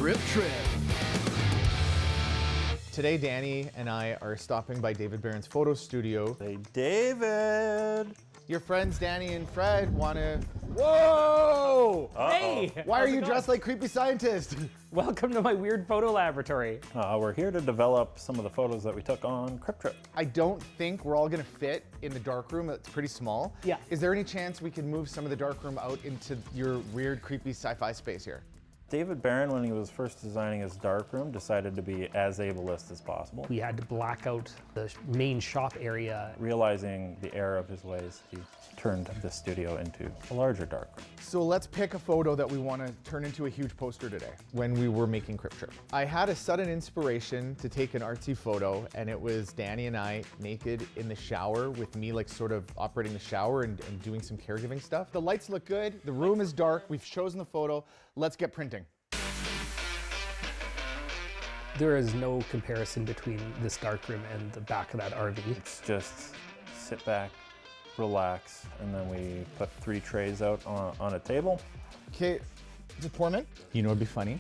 Crip Trip. Today, Danny and I are stopping by David Barron's photo studio. Hey, David! Your friends Danny and Fred want to... Whoa! Hey! Why are you dressed like creepy scientist? Welcome to my weird photo laboratory. We're here to develop some of the photos that we took on Crip Trip. I don't think we're all gonna fit in the darkroom. It's pretty small. Yeah. Is there any chance we can move some of the darkroom out into your weird, creepy sci-fi space here? David Barron, when he was first designing his darkroom, decided to be as ableist as possible. We had to black out the main shop area. Realizing the error of his ways, he turned this studio into a larger darkroom. So let's pick a photo that we want to turn into a huge poster today. When we were making Crip Trip, I had a sudden inspiration to take an artsy photo, and it was Danny and I naked in the shower with me like sort of operating the shower and doing some caregiving stuff. The lights look good, the room is dark, we've chosen the photo, let's get printing. There is no comparison between this darkroom and the back of that RV. It's just sit back, relax, and then we put 3 trays out on a table. Okay, just pour them in. You know what'd be funny?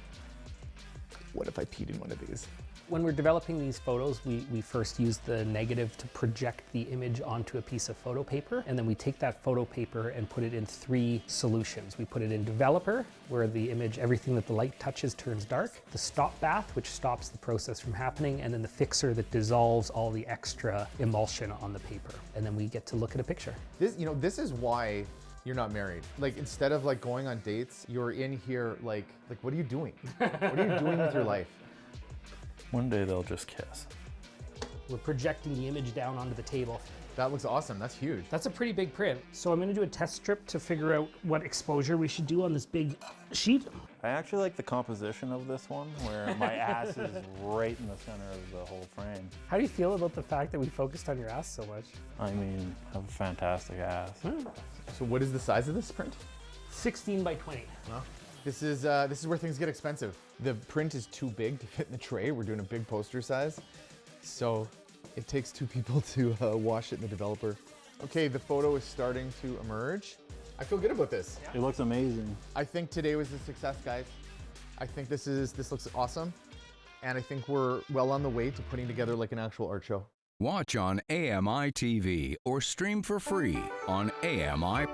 What if I peed in one of these? When we're developing these photos, we first use the negative to project the image onto a piece of photo paper, and then we take that photo paper and put it in 3 solutions. We put it in developer, where the image, everything that the light touches turns dark, the stop bath, which stops the process from happening, and then the fixer that dissolves all the extra emulsion on the paper. And then we get to look at a picture. This is why you're not married. Like, instead of like going on dates, you're in here like what are you doing? What are you doing with your life? One day they'll just kiss. We're projecting the image down onto the table. That looks awesome, that's huge. That's a pretty big print. So I'm gonna do a test strip to figure out what exposure we should do on this big sheet. I actually like the composition of this one, where my ass is right in the center of the whole frame. How do you feel about the fact that we focused on your ass so much? I mean, I have a fantastic ass. So what is the size of this print? 16 by 20. Well, this is where things get expensive. The print is too big to fit in the tray. We're doing a big poster size. So it takes 2 people to wash it in the developer. Okay, the photo is starting to emerge. I feel good about this. It looks amazing. I think today was a success, guys. I think this looks awesome. And I think we're well on the way to putting together like an actual art show. Watch on AMI TV or stream for free on AMI+.